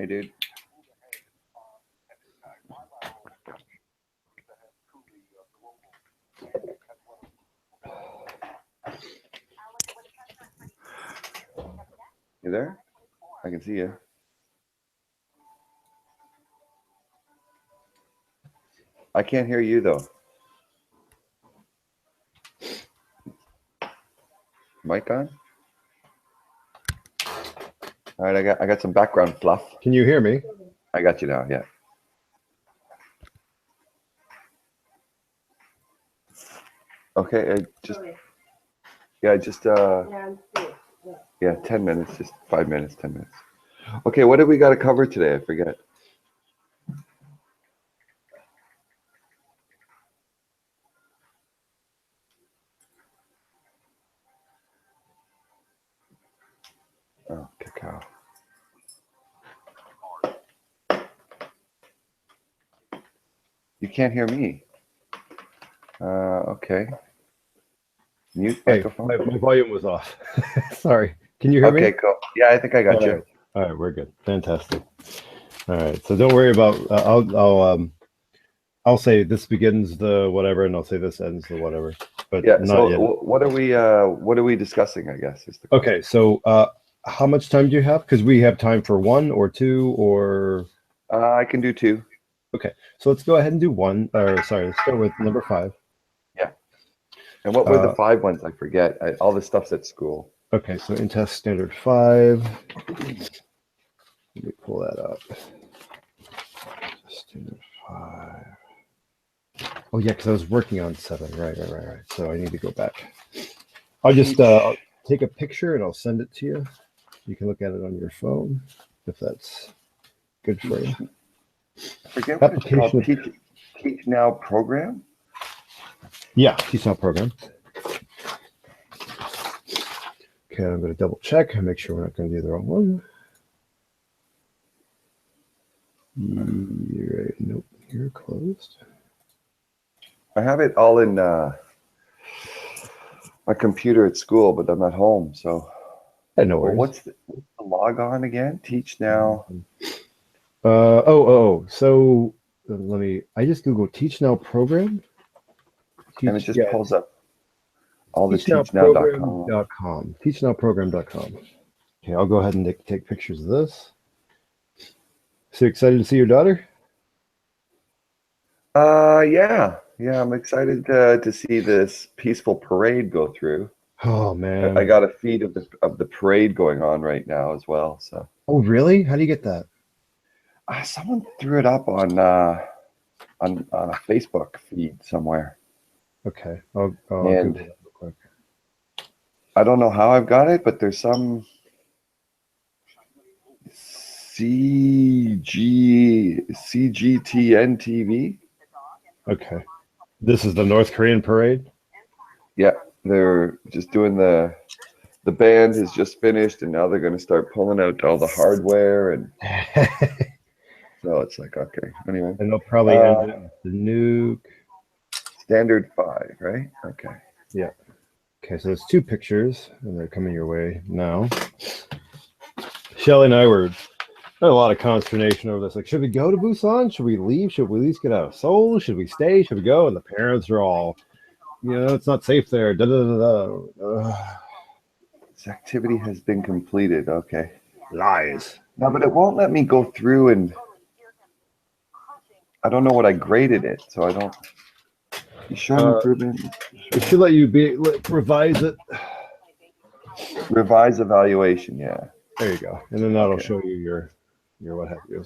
Hey, dude. You there? I can see you. I can't hear you though. Mic on? All right, I got some background fluff. Can you hear me? I got you now, yeah. Okay, yeah, 10 minutes, just 5 minutes, 10 minutes. Okay, what do we got to cover today? I forget. Oh, cacao. You can't hear me. Okay. Mute microphone. My volume was off. Sorry. Can you hear me? Okay, cool. Yeah, I think I got you. All right, we're good. Fantastic. All right, so don't worry about. I'll say this begins the whatever, and I'll say this ends the whatever. But Yeah. not So yet. what are we discussing? I guess is the question. Okay. So how much time do you have? Because we have time for 1 or 2 or. I can do 2. Okay, so let's go ahead and do 1. Or sorry, let's start with number 5. Yeah. And what were the 5 ones? I forget. All the stuff's at school. Okay, so in test standard 5. Let me pull that up. Standard 5. Oh yeah, because I was working on 7. Right. So I need to go back. I'll just take a picture and I'll send it to you. You can look at it on your phone if that's good for you. I forget what it's called. Teach Now program? Yeah, Teach Now program. Okay, I'm going to double check and make sure we're not going to do the wrong one. Right. Nope, you're closed. I have it all in my computer at school, but I'm at home. So, no worries. What's the log on again? Teach Now. So let me. I just Google Teach Now program, and it just pulls up all the teachnow.com. Teachnowprogram.com. Okay, I'll go ahead and take pictures of this. So excited to see your daughter? Yeah, I'm excited to see this peaceful parade go through. Oh man, I got a feed of the parade going on right now as well. So. Oh really? How do you get that? Someone threw it up on a Facebook feed somewhere. Okay, I'll Google that real quick. I don't know how I've got it, but there's some CGTN TV. Okay, this is the North Korean parade. Yeah, they're just doing the band has just finished, and now they're going to start pulling out all the hardware, and so it's like okay. Anyway, and they'll probably end it with the nuke. Standard 5, right? Okay. Yeah. Okay, so there's 2 pictures, and they're coming your way now. Shelly and I had a lot of consternation over this. Like, should we go to Busan? Should we leave? Should we at least get out of Seoul? Should we stay? Should we go? And the parents are all, it's not safe there. This activity has been completed. Okay. Lies. No, but it won't let me go through, and I don't know what I graded it, so I don't. You sure improvement? It should let you revise it. Revise evaluation, yeah. There you go, and then that'll show you your what have you.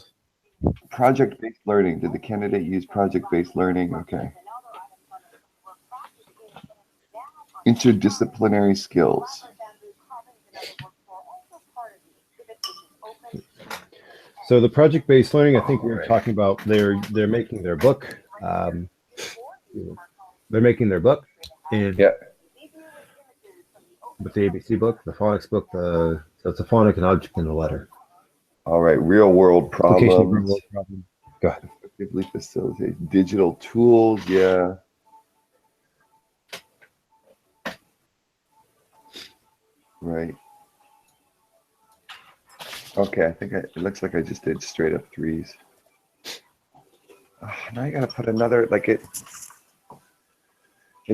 Project-based learning. Did the candidate use project-based learning? Okay. Interdisciplinary skills. So the project-based learning, I think we were talking about. They're making their book. They're making their book, and with the ABC book, the phonics book, so it's a phonic, an object, and a letter. All right, real-world problems. Real-world problem. Go ahead. Effectively facilitate digital tools. Yeah. Right. Okay, I think it looks like I just did straight up threes. Now I gotta put another, like it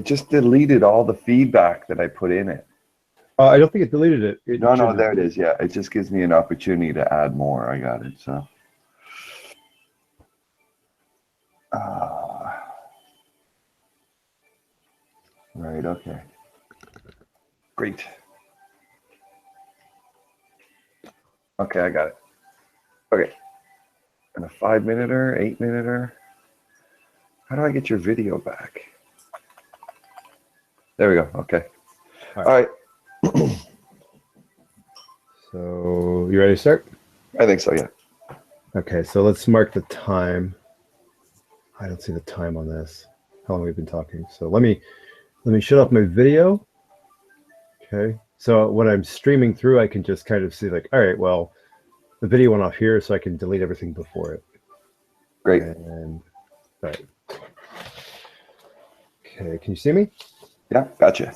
just deleted all the feedback that I put in it. I don't think it deleted it. It No, no, should. there it is. Yeah, it just gives me an opportunity to add more. I got it. So, uh, right. Okay. Great. Okay, I got it. Okay. And a 5-minute, 8-minute. How do I get your video back? There we go. Okay. All right. So you ready to start? I think so. Yeah. Okay, so let's mark the time. I don't see the time on this. How long we've been talking? So let me shut off my video. Okay. So when I'm streaming through, I can just kind of see like, all right, well, the video went off here, so I can delete everything before it. Great. And all right. Okay, can you see me? Yeah, gotcha.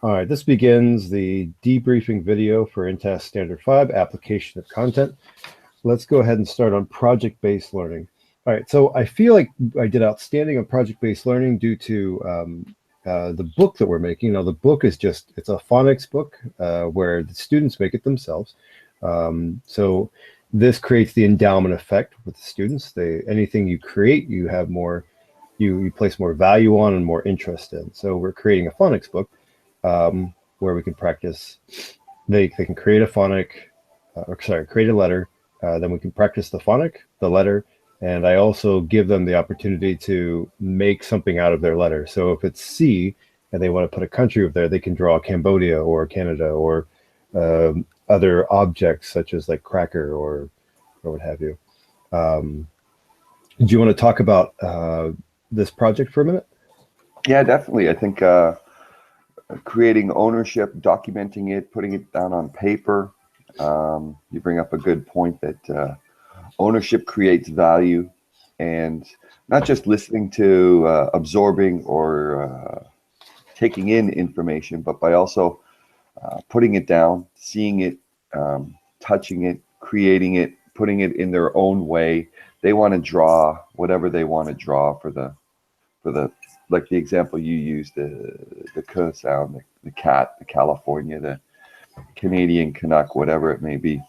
All right, this begins the debriefing video for InTASC Standard 5, application of content. Let's go ahead and start on project-based learning. All right, so I feel like I did outstanding on project-based learning due to the book that we're making. Now, the book is it's a phonics book where the students make it themselves. So this creates the endowment effect with the students. Anything you create, you have more, you place more value on and more interest in. So we're creating a phonics book where we can practice. They can create a phonic, create a letter. Then we can practice the phonic, the letter, and I also give them the opportunity to make something out of their letter. So if it's C and they want to put a country over there, they can draw Cambodia or Canada or other objects such as like cracker or what have you. Do you want to talk about this project for a minute? Yeah, definitely. I think creating ownership, documenting it, putting it down on paper. You bring up a good point that ownership creates value, and not just listening to, absorbing or taking in information, but by also putting it down, seeing it, touching it, creating it, putting it in their own way. They want to draw whatever they want to draw for the like the example you used, the K sound, the cat, the California, the Canadian Canuck, whatever it may be.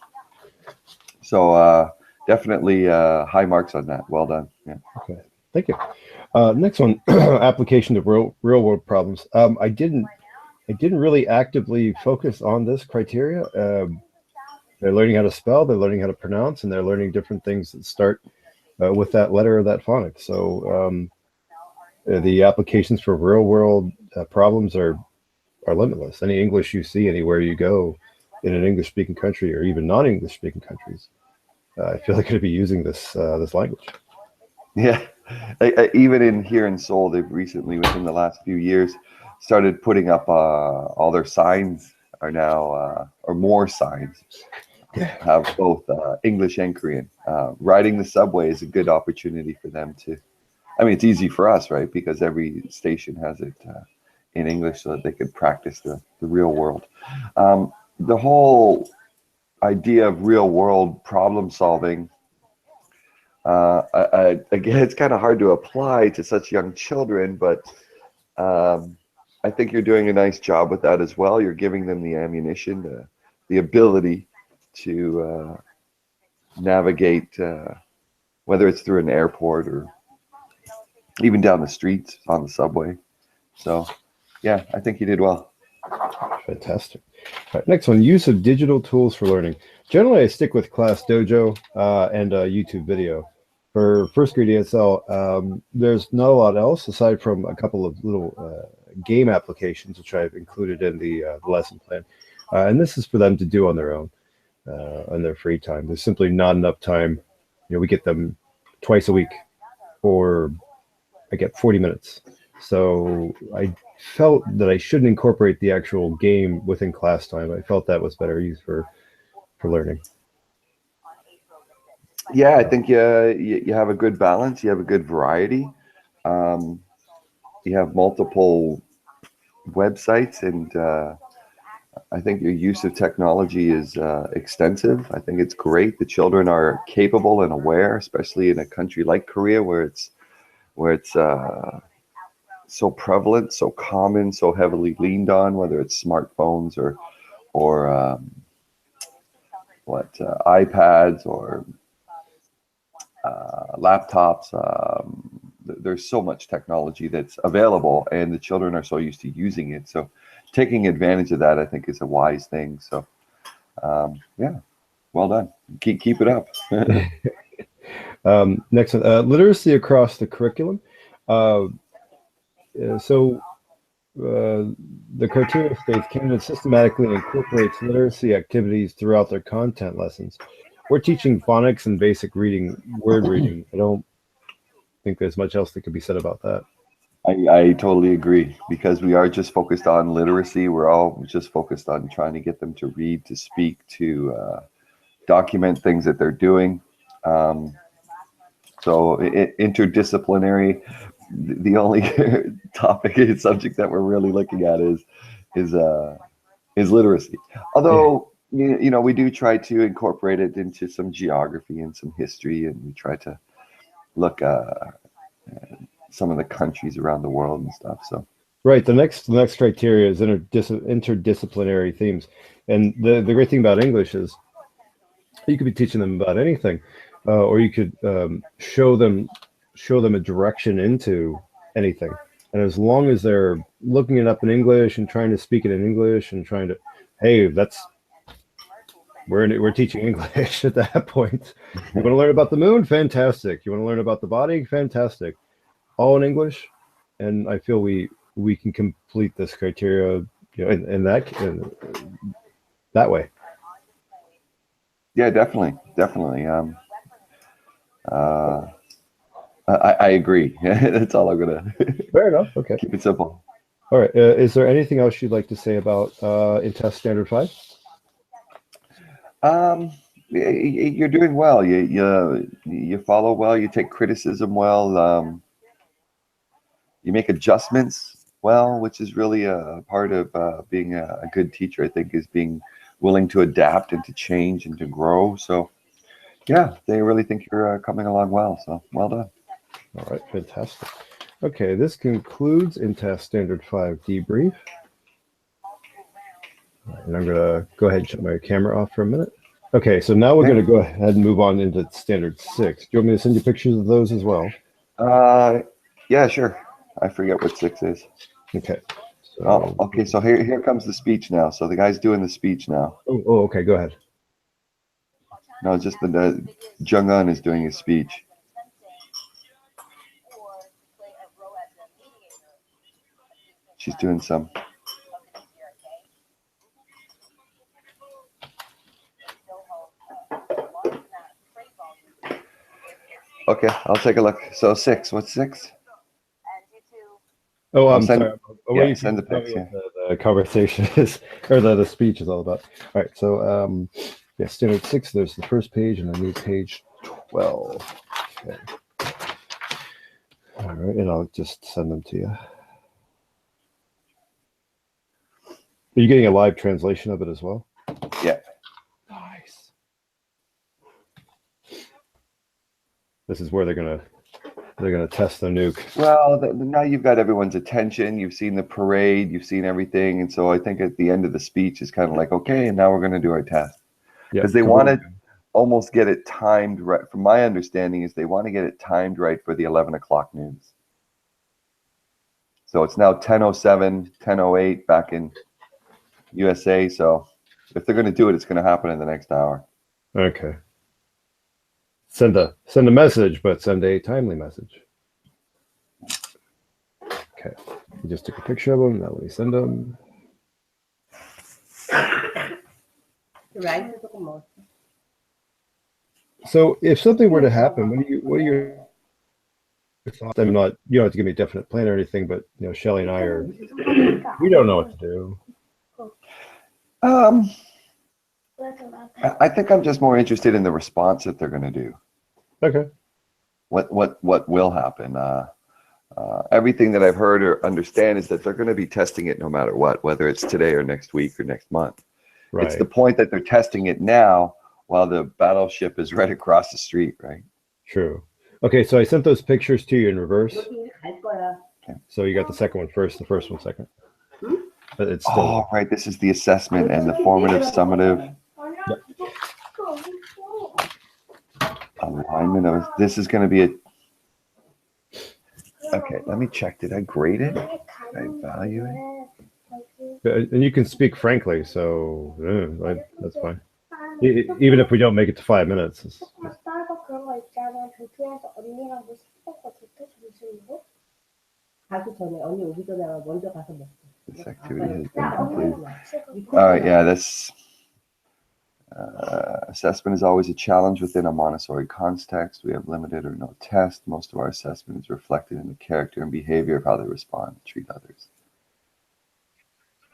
So definitely high marks on that. Well done. Yeah. Okay, thank you. Next one, application of real world problems. I didn't really actively focus on this criteria. They're learning how to spell, they're learning how to pronounce, and they're learning different things that start with that letter or that phonics. So the applications for real world problems are limitless. Any English you see anywhere you go in an English speaking country or even non-English speaking countries, I feel like going to be using this language. Yeah, even in here in Seoul, they've recently, within the last few years, started putting up all their signs are now, or more signs, have both English and Korean. Riding the subway is a good opportunity for them to. I mean, it's easy for us, right? Because every station has it in English, so that they could practice the real world. The whole idea of real world problem solving. Again, it's kind of hard to apply to such young children, but I think you're doing a nice job with that as well. You're giving them the ammunition, the ability to navigate, whether it's through an airport or even down the streets on the subway. So, yeah, I think you did well. Fantastic. All right, next one, use of digital tools for learning. Generally, I stick with Class Dojo and YouTube video. For first grade ESL, there's not a lot else aside from a couple of little game applications, which I've included in the lesson plan. And this is for them to do on their own, on their free time. There's simply not enough time. You know, we get them twice a week, or I get 40 minutes. So I felt that I shouldn't incorporate the actual game within class time. I felt that was better used for learning. Yeah, I think you have a good balance. You have a good variety. You have multiple websites, and I think your use of technology is extensive. I think it's great. The children are capable and aware, especially in a country like Korea, where it's so prevalent, so common, so heavily leaned on, whether it's smartphones or iPads or laptops. There's so much technology that's available, and the children are so used to using it. So taking advantage of that, I think, is a wise thing. So yeah, well done. Keep it up. Next one, literacy across the curriculum. So the criteria states Canada systematically incorporates literacy activities throughout their content lessons. We're teaching phonics and basic reading, word reading. I don't think there's much else that could be said about that. I totally agree, because we are just focused on literacy. We're all just focused on trying to get them to read, to speak, to document things that they're doing. So interdisciplinary, the only topic and subject that we're really looking at is literacy. Although you know, we do try to incorporate it into some geography and some history, and we try to look some of the countries around the world and stuff. So right, the next criteria is interdisciplinary themes, and the great thing about English is you could be teaching them about anything, or you could show them a direction into anything, and as long as they're looking it up in English and trying to speak it in English and trying to, hey, we're teaching English at that point. You want to learn about the moon? Fantastic. You want to learn about the body? Fantastic. All in English, and I feel we can complete this criteria, you know, in that way. yeah, definitely. I agree. That's all I'm gonna Fair enough. Okay. keep it simple. All right. Is there anything else you'd like to say about InTest Standard 5? You're doing well. You follow well. You take criticism well. You make adjustments well, which is really a part of being a good teacher. I think, is being willing to adapt and to change and to grow. So yeah, they really think you're coming along well. So well done. All right. Fantastic. Okay. This concludes InTest Standard 5 debrief. All right, and I'm gonna go ahead and shut my camera off for a minute. Okay, so now we're going to go ahead and move on into Standard 6. Do you want me to send you pictures of those as well? Yeah, sure. I forget what 6 is. Okay. So, oh, okay. So here comes the speech now. So the guy's doing the speech now. Oh, okay. Go ahead. No, just the Jung-un is doing his speech. She's doing some. Okay, I'll take a look. So 6. What's 6? Oh, I'm sorry. Yeah, send the pics. Yeah. The conversation is, or the speech is all about. All right. So yeah, Standard 6. There's the first page, and I need page 12. Okay. All right, and I'll just send them to you. Are you getting a live translation of it as well? Yeah. Nice. This is where they're gonna test the nuke. Well, now you've got everyone's attention. You've seen the parade. You've seen everything, and so I think at the end of the speech is kind of like, okay, and now we're going to do our test, because they want to almost get it timed right. From my understanding, is they want to get it timed right for the 11 o'clock news. So it's now 10:07, 10:08 back in USA. So if they're going to do it, it's going to happen in the next hour. Okay. Send a message, but send a timely message. Okay. You just took a picture of them. Now let me send them. So if something were to happen, what are your thoughts? I'm not, you don't have to give me a definite plan or anything, but you know, Shelly and I we don't know what to do. I think I'm just more interested in the response that they're going to do. Okay. What will happen? Everything that I've heard or understand is that they're going to be testing it no matter what, whether it's today or next week or next month. Right. It's the point that they're testing it now while the battleship is right across the street, right? True. Okay, so I sent those pictures to you in reverse. Okay. So you got the second one first, the first one second. But it's still. Oh, right. This is the assessment and the formative, summative. Yep. Alignment of this is going to be a. Okay, let me check. Did I grade it? Did I value it? And you can speak frankly, so that's fine. Even if we don't make it to 5 minutes. This activity has been completed. All right, yeah, this assessment is always a challenge within a Montessori context. We have limited or no test. Most of our assessment is reflected in the character and behavior of how they respond and treat others.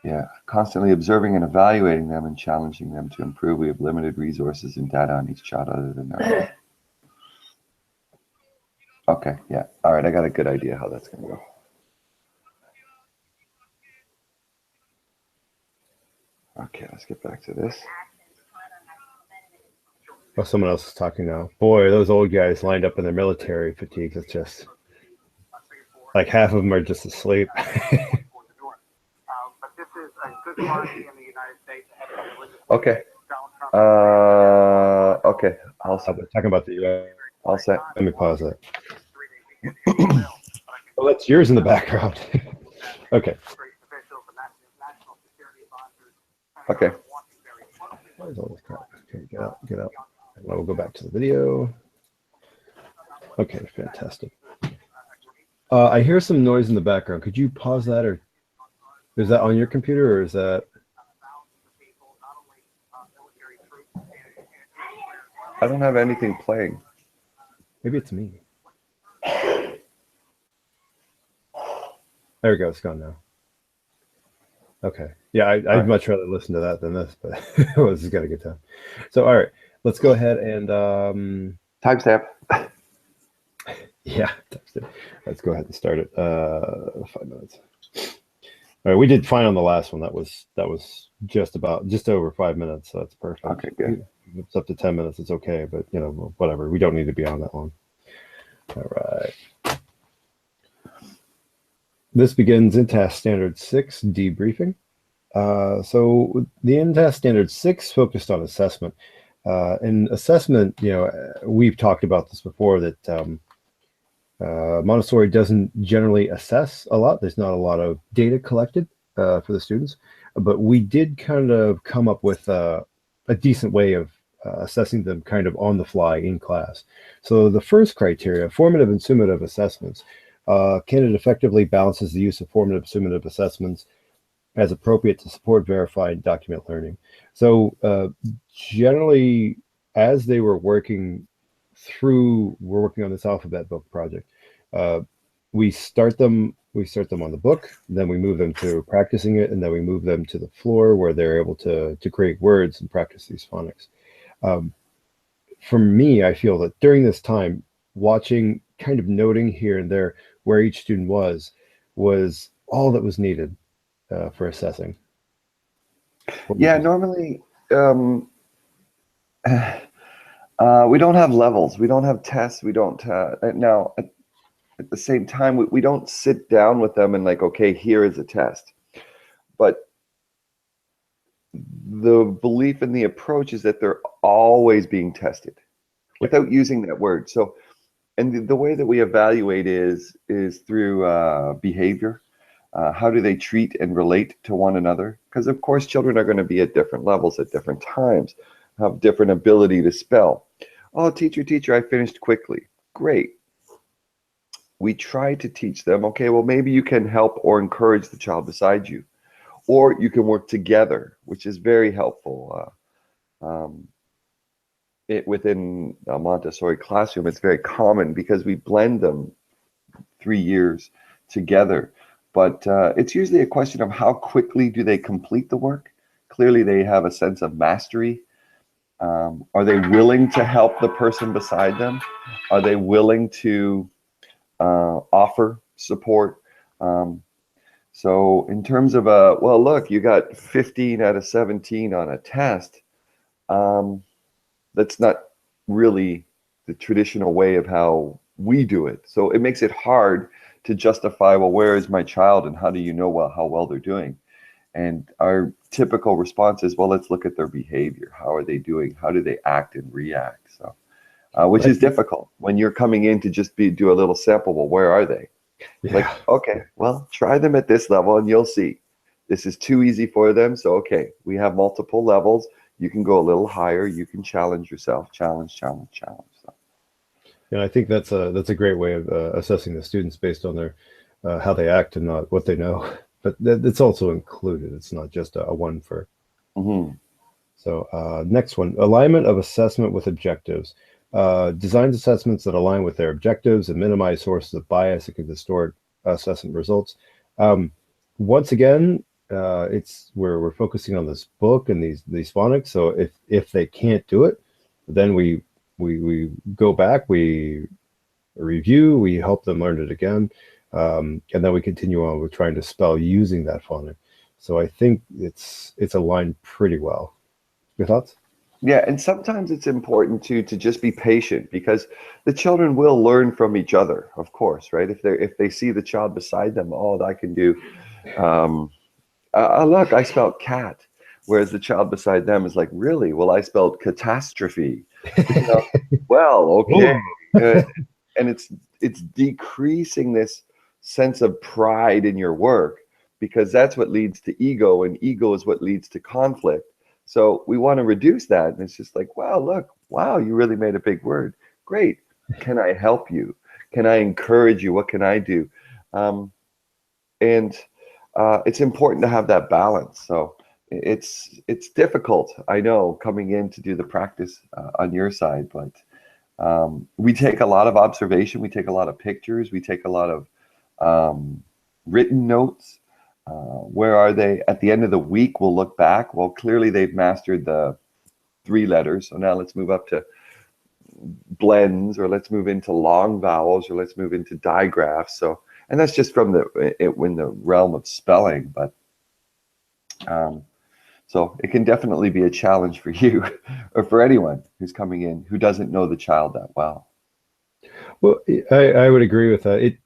Yeah, constantly observing and evaluating them and challenging them to improve. We have limited resources and data on each child other than their own. Okay, yeah. All right, I got a good idea how that's going to go. Okay, let's get back to this. Oh, someone else is talking now. Boy, those old guys lined up in their military fatigues. It's just like half of them are just asleep. Okay. Okay. I'll talking about the U.S. All set. Let me pause that. Well, that's yours in the background. Okay. Okay. Where's all this crap? Okay, get out, get out. And we'll go back to the video. Okay, fantastic. I hear some noise in the background. Could you pause that, or is that on your computer, or is that? I don't have anything playing. Maybe it's me. There we go. It's gone now. Okay. Yeah, I'd much rather listen to that than this, but this has got a good time. So, all right, let's go ahead and Timestamp. yeah, let's go ahead and start it. 5 minutes. All right, we did fine on the last one. That was just over 5 minutes, so that's perfect. Okay, good. If it's up to 10 minutes, it's okay, but you know, whatever. We don't need to be on that long. All right. This begins in Task Standard 6, Debriefing. So the in-task Standard 6 focused on assessment. In assessment, you know, we've talked about this before, that Montessori doesn't generally assess a lot. There's not a lot of data collected for the students, but we did kind of come up with a decent way of assessing them kind of on the fly in class. So the first criteria, formative and summative assessments. Candidate effectively balances the use of formative summative assessments as appropriate to support, verify, and document learning. So generally, as they were working on this alphabet book project, we start them on the book, then we move them to practicing it, and then we move them to the floor where they're able to create words and practice these phonics. For me, I feel that during this time, watching, kind of noting here and there where each student was all that was needed for assessing. Yeah, normally we don't have levels, we don't have tests, we don't now at the same time we don't sit down with them and like, okay, here is a test. But the belief and the approach is that they're always being tested without using that word. So, and the way that we evaluate is through behavior. How do they treat and relate to one another? Because of course children are going to be at different levels at different times, have different ability to spell. Oh, teacher, I finished quickly. Great. We try to teach them, okay, well, maybe you can help or encourage the child beside you, or you can work together, which is very helpful. Within a Montessori classroom, it's very common because we blend them 3 years together. But it's usually a question of how quickly do they complete the work. Clearly, they have a sense of mastery. Are they willing to help the person beside them? Are they willing to offer support. So in terms of well, look, you got 15 out of 17 on a test. That's not really the traditional way of how we do it. So it makes it hard to justify, well, where is my child and how do you know how well they're doing? And our typical response is, well, let's look at their behavior. How are they doing? How do they act and react? So, which is difficult when you're coming in to just do a little sample. Well, where are they? Yeah. Like, okay, well, try them at this level and you'll see. This is too easy for them. So, okay, we have multiple levels. You can go a little higher. You can challenge yourself. Challenge. So. And I think that's a great way of assessing the students based on their how they act and not what they know. But it's also included. It's not just a one for. Mm-hmm. So next one, alignment of assessment with objectives. Designs assessments that align with their objectives and minimize sources of bias that can distort assessment results. Once again, it's we're focusing on this book and these phonics. So if they can't do it, then we go back, we review, we help them learn it again, and then we continue on with trying to spell using that phonic. So I think it's aligned pretty well. Your thoughts? Yeah, and sometimes it's important to just be patient because the children will learn from each other, of course, right? If they see the child beside them, oh, I can do. Look, I spelled cat, whereas the child beside them is like, really? Well, I spelled catastrophe. You know, well, okay, and it's decreasing this sense of pride in your work because that's what leads to ego, and ego is what leads to conflict. So we want to reduce that, and it's just like, wow, look, wow, you really made a big word. Great. Can I help you? Can I encourage you? What can I do? And it's important to have that balance. So it's difficult, I know, coming in to do the practice on your side, but we take a lot of observation, we take a lot of pictures, we take a lot of written notes. Where are they? At the end of the week, we'll look back. Well, clearly they've mastered the 3 letters. So now let's move up to blends, or let's move into long vowels, or let's move into digraphs. So, and that's just from in the realm of spelling, but so it can definitely be a challenge for you or for anyone who's coming in who doesn't know the child that well. Well, I would agree with that. It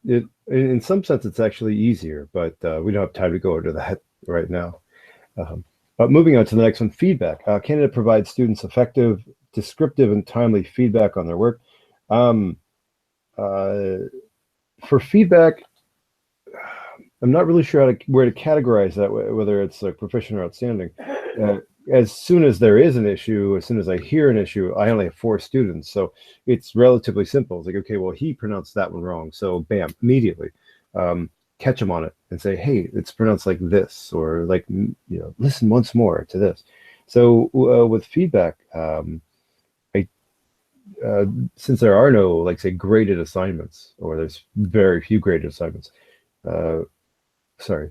in some sense it's actually easier, but we don't have time to go into that right now. But moving on to the next one, feedback. Canada provides students effective, descriptive, and timely feedback on their work. For feedback, I'm not really sure where to categorize that, whether it's like proficient or outstanding. As soon as there is an issue, as soon as I hear an issue, I only have 4 students, so it's relatively simple. It's like, okay, well, he pronounced that one wrong, so bam, immediately catch him on it and say, hey, it's pronounced like this, or like, listen once more to this. So with feedback, since there are no, like, say, graded assignments, or there's very few graded assignments. Sorry,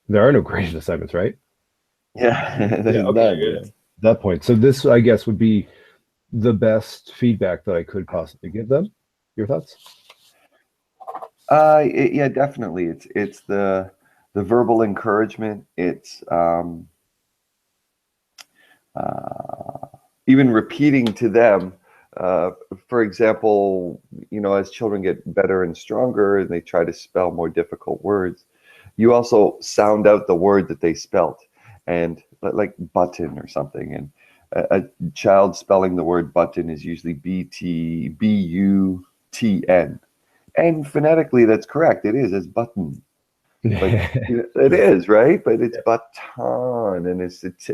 there are no graded assignments, right? Yeah. Okay. At that point. So this, I guess, would be the best feedback that I could possibly give them. Your thoughts? Yeah, definitely. It's the verbal encouragement. It's even repeating to them. For example, as children get better and stronger and they try to spell more difficult words, you also sound out the word that they spelt, and like button or something. And a child spelling the word button is usually BUTN. And phonetically, that's correct. It is. It's button. But it is, right? But it's baton, and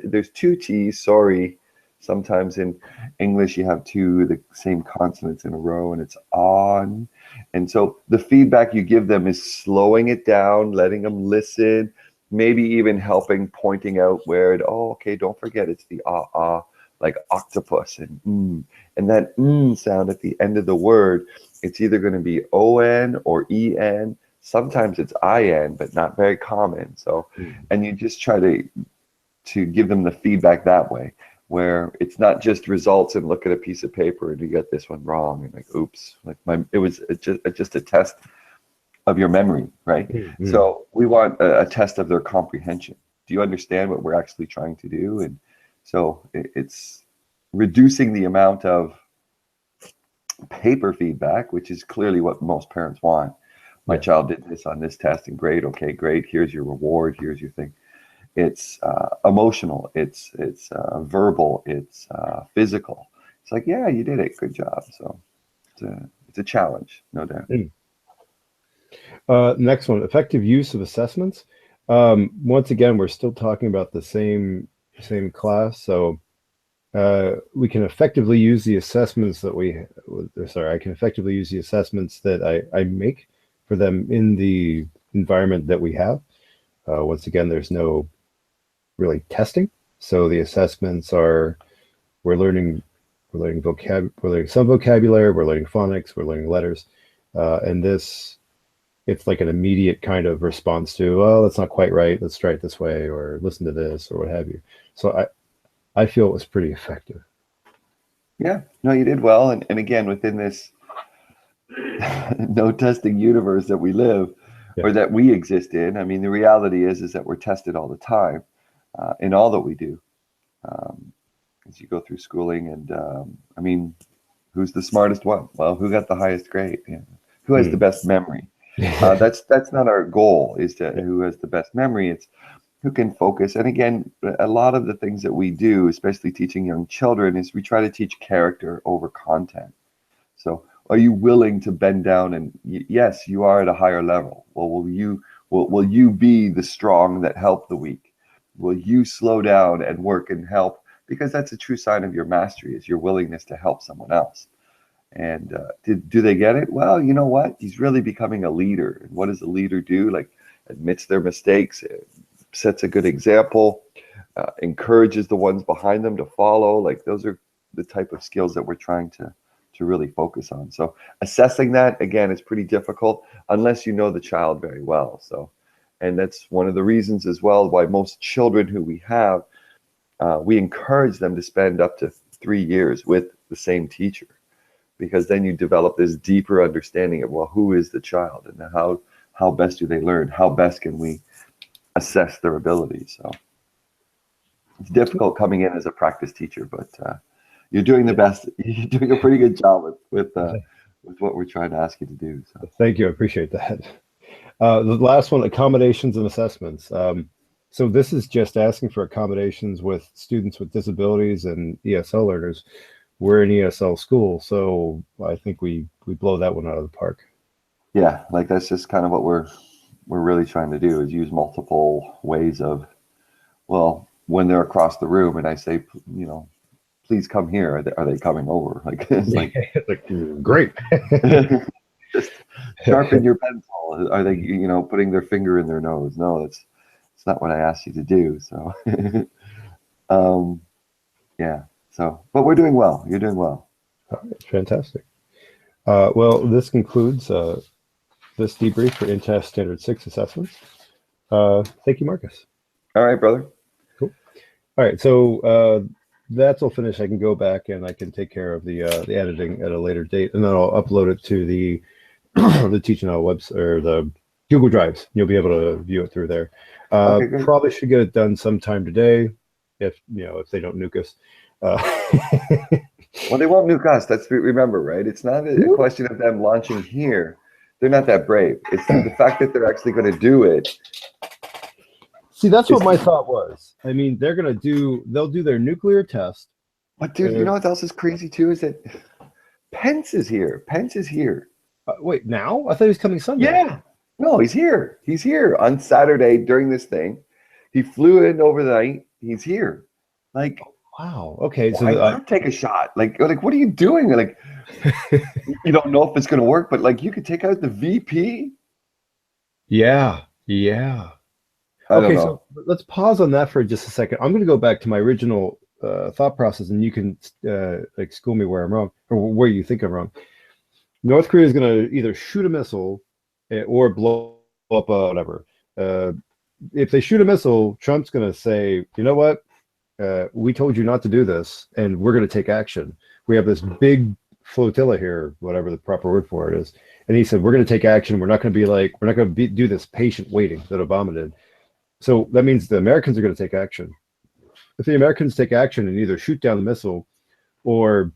there's 2 T's. Sorry. Sometimes in English you have 2 the same consonants in a row, and it's on. And so the feedback you give them is slowing it down, letting them listen, maybe even helping, pointing out where okay, don't forget it's the like octopus, and that sound at the end of the word, it's either going to be on or en. Sometimes it's in, but not very common. So, and you just try to give them the feedback that way, where it's not just results and look at a piece of paper and you get this one wrong and like, oops, like it was just a test. of your memory, right? Mm-hmm. So we want a test of their comprehension. Do you understand what we're actually trying to do? And so it's reducing the amount of paper feedback, which is clearly what most parents want. My child did this on this test and great. Okay, great. Here's your reward. Here's your thing. It's emotional. It's verbal. It's physical. It's like, yeah, you did it. Good job. So it's a challenge, no doubt. Next one, effective use of assessments. Once again, we're still talking about the same class, so we can effectively use the assessments that I can effectively use the assessments that I make for them in the environment that we have. Once again, there's no really testing, so the assessments are we're learning some vocabulary, we're learning phonics, we're learning letters, and this. It's like an immediate kind of response to, oh, that's not quite right. Let's try it this way, or listen to this, or what have you. So I feel it was pretty effective. Yeah, no, you did well. And again, within this no testing universe that we live or that we exist in, I mean, the reality is that we're tested all the time in all that we do. As you go through schooling, and I mean, who's the smartest one? Well, who got the highest grade? Yeah. Who has the best memory? That's not our goal, is to who has the best memory. It's who can focus. And again, a lot of the things that we do, especially teaching young children, is we try to teach character over content. So are you willing to bend down and yes, you are at a higher level. Well, will you be the strong that help the weak? Will you slow down and work and help? Because that's a true sign of your mastery, is your willingness to help someone else. And do they get it? Well, you know what? He's really becoming a leader. And what does a leader do? Like, admits their mistakes, sets a good example, encourages the ones behind them to follow. Like, those are the type of skills that we're trying to really focus on. So assessing that, again, is pretty difficult unless you know the child very well. So, and that's one of the reasons as well why most children who we have, we encourage them to spend up to 3 years with the same teacher. Because then you develop this deeper understanding of, well, who is the child and how best do they learn? How best can we assess their abilities? So it's difficult coming in as a practice teacher, but you're doing the best. You're doing a pretty good job with what we're trying to ask you to do. So thank you. I appreciate that. The last one, accommodations and assessments. So this is just asking for accommodations with students with disabilities and ESL learners. We're an ESL school, so I think we blow that one out of the park. Yeah, like that's just kind of what we're really trying to do, is use multiple ways of, well, when they're across the room and I say, you know, please come here, are they coming over? Like, it's like, great. Just sharpen your pencil. Are they, you know, putting their finger in their nose? No, it's not what I asked you to do. So, yeah. So, but we're doing well. You're doing well. All right, fantastic. Well, this concludes this debrief for InTest Standard 6 assessments. Thank you, Marcus. All right, brother. Cool. All right, so that's all finished. I can go back and I can take care of the editing at a later date, and then I'll upload it to the the Teaching Now website or the Google Drives. You'll be able to view it through there. Okay, probably should get it done sometime today, if they don't nuke us. Well, they won't nuke us. Remember, right? It's not a question of them launching here. They're not that brave. It's the fact that they're actually going to do it. See, that's what my thought was. I mean, they'll do their nuclear test. But dude, you know what else is crazy too? Is that Pence is here. Pence is here. Wait, now? I thought he was coming Sunday. Yeah. No, he's here. He's here on Saturday during this thing. He flew in overnight. He's here. Like, wow. Okay. So I'd take a shot. Like, what are you doing? Like, you don't know if it's going to work, but like, you could take out the VP. Yeah. Okay, so let's pause on that for just a second. I'm going to go back to my original thought process, and you can like school me where I'm wrong, or where you think I'm wrong. North Korea is going to either shoot a missile or blow up whatever. If they shoot a missile, Trump's going to say, you know what? We told you not to do this, and we're going to take action. We have this big flotilla here, whatever the proper word for it is, And he said, we're going to take action. We're not going to be like, we're not going to do this patient waiting that Obama did. So that means the Americans are going to take action. If the Americans take action and either shoot down the missile or,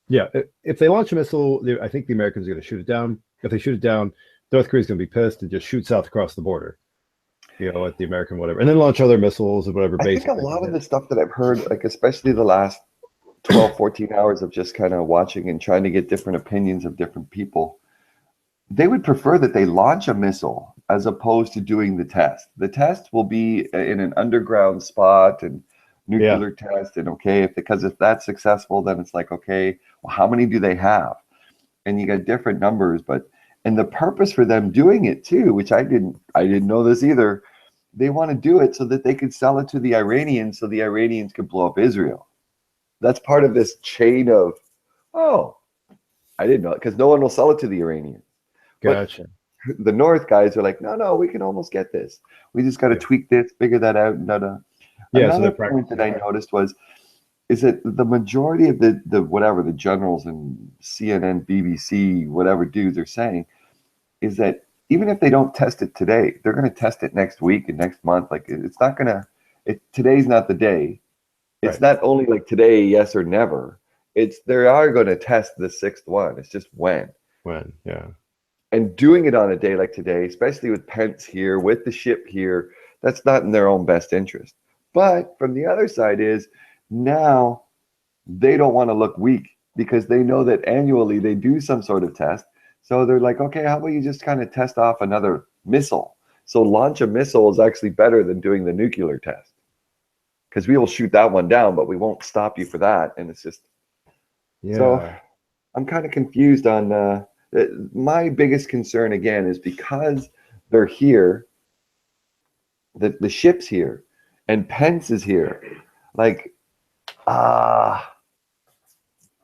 yeah, if they launch a missile, I think the Americans are going to shoot it down. If they shoot it down, North Korea's going to be pissed and just shoot south across the border, at the American whatever, and then launch other missiles or whatever base. I think a lot of the stuff that I've heard, like especially the last 12, 14 hours of just kind of watching and trying to get different opinions of different people, they would prefer that they launch a missile as opposed to doing the test. The test will be in an underground spot and nuclear test. And because if that's successful, then it's like, okay, well, how many do they have? And you got different numbers, and the purpose for them doing it too, which I didn't know this either. They want to do it so that they could sell it to the Iranians so the Iranians could blow up Israel. That's part of this chain of, oh, I didn't know, because no one will sell it to the Iranians. Gotcha. But the North guys are like, no, we can almost get this. We just got to tweak this, figure that out. Another point that I noticed is that the majority of the generals and CNN, BBC, whatever dudes are saying is that even if they don't test it today, they're going to test it next week and next month. Like it's not going to, today's not the day. It's not only like today, yes or never. They are going to test the sixth one. It's just when. When, yeah. And doing it on a day like today, especially with Pence here, with the ship here, that's not in their own best interest. But from the other side is now they don't want to look weak because they know that annually they do some sort of test. So they're like, okay, how about you just kind of test off another missile? So launch a missile is actually better than doing the nuclear test because we will shoot that one down, but we won't stop you for that. And it's just, so I'm kind of confused on, my biggest concern again is because they're here, the ship's here, and Pence is here. Like,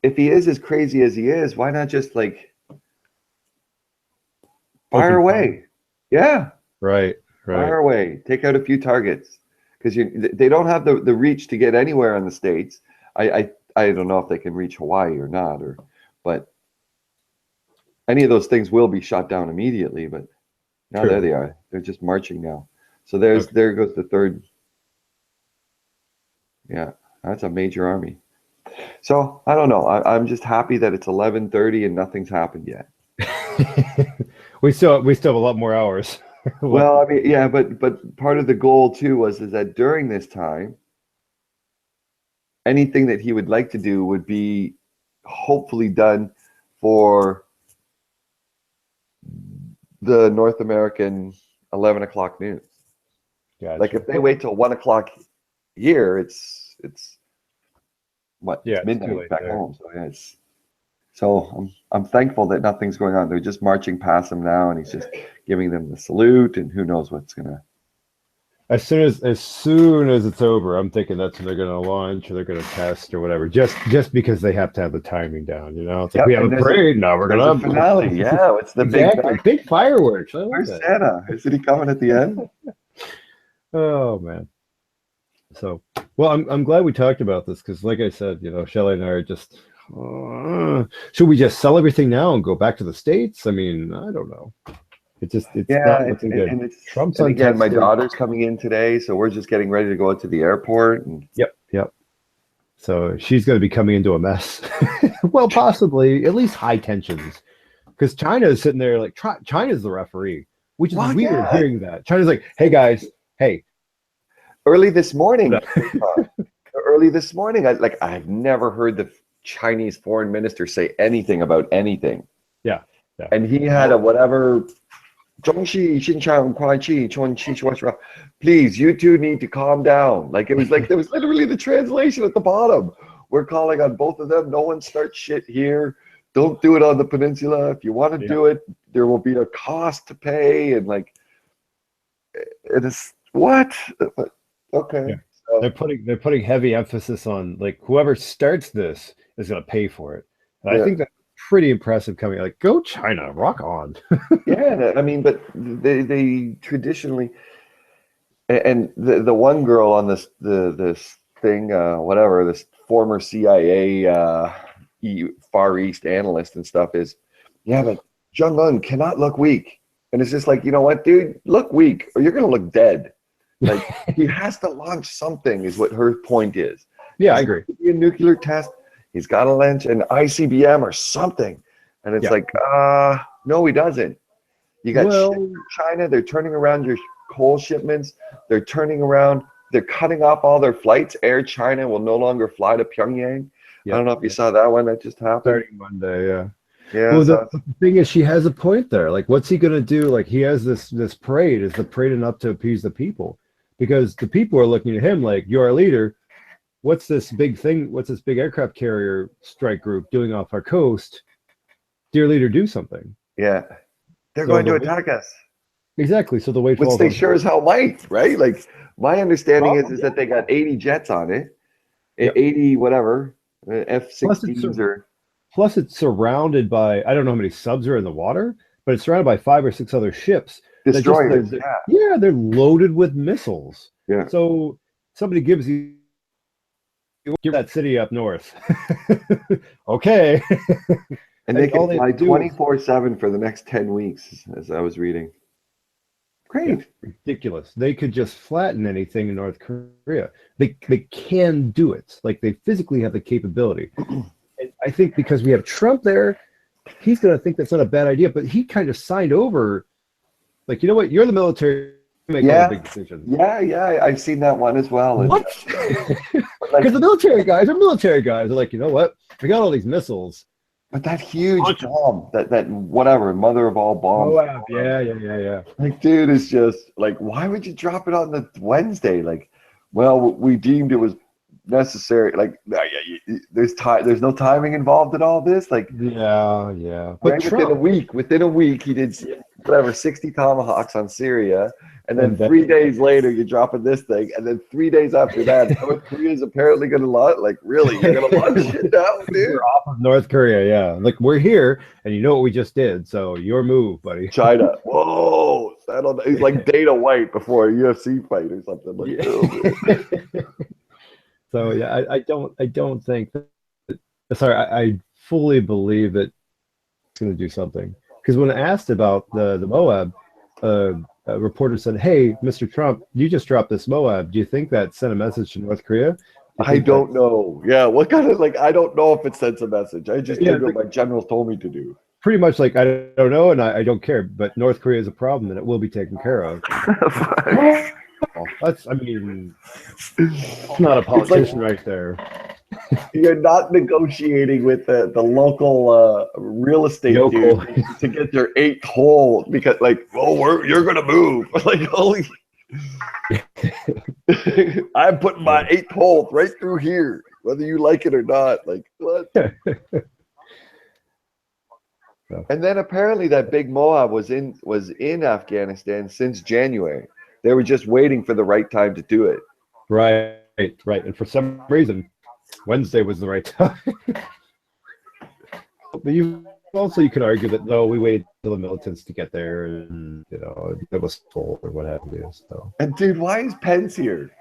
if he is as crazy as he is, why not just like fire away? Yeah. Right. Fire away. Take out a few targets because they don't have the reach to get anywhere in the States. I don't know if they can reach Hawaii or not, but any of those things will be shot down immediately. But now there they are. They're just marching now. So there goes the third. Yeah, that's a major army. So I don't know. I'm just happy that it's 11:30 and nothing's happened yet. we still have a lot more hours. Well, I mean, yeah, but part of the goal too is that during this time, anything that he would like to do would be hopefully done for the North American 11 o'clock news. Gotcha. Like if they wait till 1 o'clock here, it's what? Yeah, it's midnight back home. So yeah, so I'm thankful that nothing's going on. They're just marching past him now, and he's just giving them the salute, and who knows what's gonna. As soon as it's over, I'm thinking that's when they're gonna launch or they're gonna test or whatever. Just because they have to have the timing down, It's like we have a parade now. We're gonna have a finale. Yeah, it's the big fireworks. Where's Santa? Isn't he coming at the end? Oh man. So well, I'm glad we talked about this because, like I said, Shelley and I are just. Should we just sell everything now and go back to the States? I mean, I don't know. It's not looking good. And Trump's and again, my daughter's coming in today, so we're just getting ready to go out to the airport. And Yep. So she's going to be coming into a mess. Well, possibly at least high tensions, because China is sitting there like China's the referee, which is weird hearing that. China's like, hey guys, hey. Early this morning, I've never heard the Chinese foreign minister say anything about anything. Yeah. And he had a whatever. Please, you two need to calm down. Like it was like there was literally the translation at the bottom. We're calling on both of them. No one starts shit here. Don't do it on the peninsula. If you want to do it, there will be a cost to pay. And like, it is what? Okay. Yeah. So, they're putting heavy emphasis on like whoever starts this is going to pay for it. And I think that's pretty impressive coming. Like, go China, rock on. Yeah, I mean, but they traditionally, and the one girl on this thing, whatever, this former CIA Far East analyst and stuff is yeah, but Jong-un cannot look weak. And it's just like, you know what, dude? Look weak or you're going to look dead. Like, he has to launch something is what her point is. Yeah, I agree. A nuclear test. He's got to launch an ICBM or something. And it's like, no, he doesn't. You got shit from China. They're turning around your coal shipments. They're cutting off all their flights. Air China will no longer fly to Pyongyang. I don't know if you saw that one that just happened. Starting Monday, yeah. Yeah. Well, the thing is, she has a point there. Like, what's he gonna do? Like, he has this parade. Is the parade enough to appease the people? Because the people are looking at him like, you're our leader. What's this big thing? What's this big aircraft carrier strike group doing off our coast? Dear leader, do something. Yeah. They're going to attack us. Exactly. So the weight which falls they on sure as hell might, right? Like, my understanding is that they got 80 jets on it, 80 whatever, F-16s or. Plus, it's surrounded by, I don't know how many subs are in the water, but it's surrounded by 5 or 6 other ships. Destroyers. They're loaded with missiles. Yeah. So somebody gives you that city up north. Okay. And they can fly 24/7 for the next 10 weeks, as I was reading. Great. Yeah, ridiculous. They could just flatten anything in North Korea. They can do it. Like, they physically have the capability. And I think because we have Trump there, he's going to think that's not a bad idea. But he kind of signed over. Like, you know what? You're the military. You make all the big decisions. Yeah. I've seen that one as well. What? Because the military guys are military guys. They're like, you know what? We got all these missiles. But that huge bomb, that whatever, mother of all bombs. Oh, yeah. Like, dude, it's just like, why would you drop it on the Wednesday? Like, well, we deemed it was necessary. Like, there's no timing involved in all this. Like, yeah. But right, within a week, he did whatever 60 tomahawks on Syria. And then 3 days later, you're dropping this thing. And then 3 days after that, North Korea is apparently going to launch. Like, really? You're going to launch shit down, dude? We're off of North Korea, yeah. Like, we're here, and you know what we just did. So, your move, buddy. China. Whoa. He's like Dana White before a UFC fight or something. Like, So, yeah, I don't think that. Sorry, I fully believe that it's going to do something. Because when asked about the Moab, a reporter said, "Hey, Mr. Trump, you just dropped this Moab. Do you think that sent a message to North Korea?" I don't know. Yeah, what kind of, like, I don't know if it sends a message. I just did what my generals told me to do. Pretty much like, I don't know and I don't care, but North Korea is a problem and it will be taken care of. That's, I mean, it's not a politician right there. You're not negotiating with the local real estate dude to get your 8th hole because, like, you're gonna move. Like, holy, I'm putting my 8th hole right through here, whether you like it or not. Like, what? And then apparently that big Moab was in Afghanistan since January. They were just waiting for the right time to do it. Right. And for some reason, Wednesday was the right time. But you could argue that no, we waited till the militants to get there, and it was full or what have you. So. And dude, why is Pence here?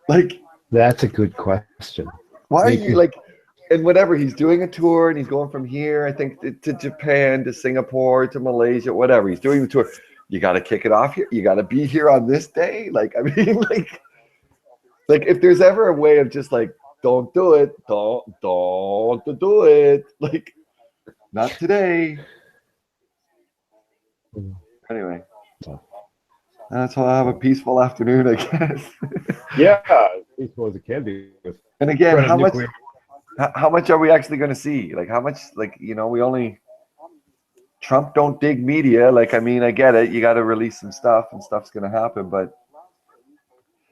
Like, that's a good question. Why are you like? And whatever, he's doing a tour, and he's going from here, I think, to Japan, to Singapore, to Malaysia, whatever. He's doing the tour. You got to kick it off here. You got to be here on this day. Like, I mean, like if there's ever a way of just like, don't do it, don't do it. Like, not today. Anyway, that's why I have a peaceful afternoon, I guess. Yeah, peaceful as it can be. And again, how much are we actually going to see? Like, how much? Like, we only. Trump don't dig media. Like, I mean, I get it. You got to release some stuff, and stuff's going to happen. But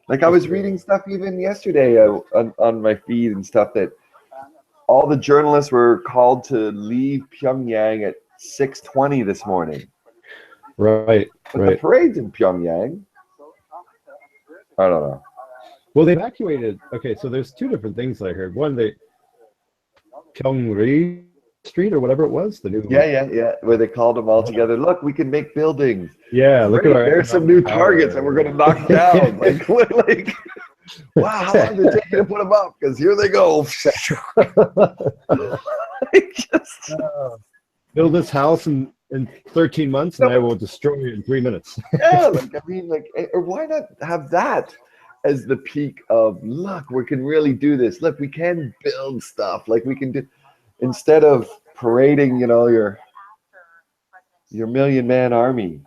like, I was reading stuff even yesterday on my feed and stuff that all the journalists were called to leave Pyongyang at 6:20 this morning. Right. But the parade's in Pyongyang. I don't know. Well, they evacuated. Okay, so there's 2 different things I heard. One, Pyongri Street or whatever it was, the new where they called them all together. Look, we can make buildings. Yeah, look at there's some new targets that we're going to knock down. like, wow, how long did it take you to put them up? Because here they go. like just Build this house in 13 months, and I will destroy it in 3 minutes. yeah, like I mean, like, or why not have that as the peak of look, we can really do this. Look, we can build stuff. Like we can do instead of parading, your million-man army.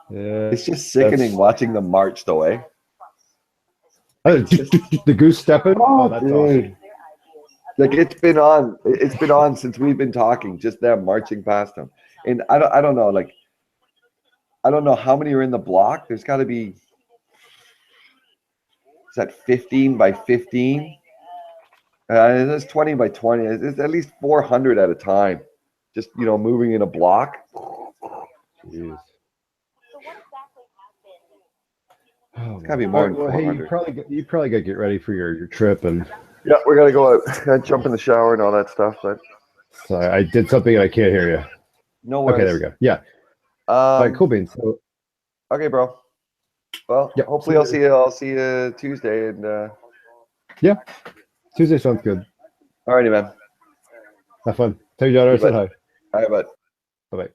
Yeah, It's just sickening watching them march away. The goose stepping. Oh, that's awesome. Like it's been on since we've been talking, just them marching past them. And I don't know, like I don't know how many are in the block. There's got to be, is that 15 by 15? It's 20 by 20. It's at least 400 at a time. Just, moving in a block. Jeez. It's gotta be more than 400. Hey, you probably got to get ready for your trip, and yeah, we're gonna go out, jump in the shower and all that stuff. But sorry, I did something and I can't hear you. No worries. Okay, there we go. Yeah. All right, cool beans. So, okay, bro. Well, yeah, hopefully I'll see you Tuesday, and yeah, Tuesday sounds good. Alrighty, man. Have fun. Tell your daughter I said hi. All right, bud. Bye bye.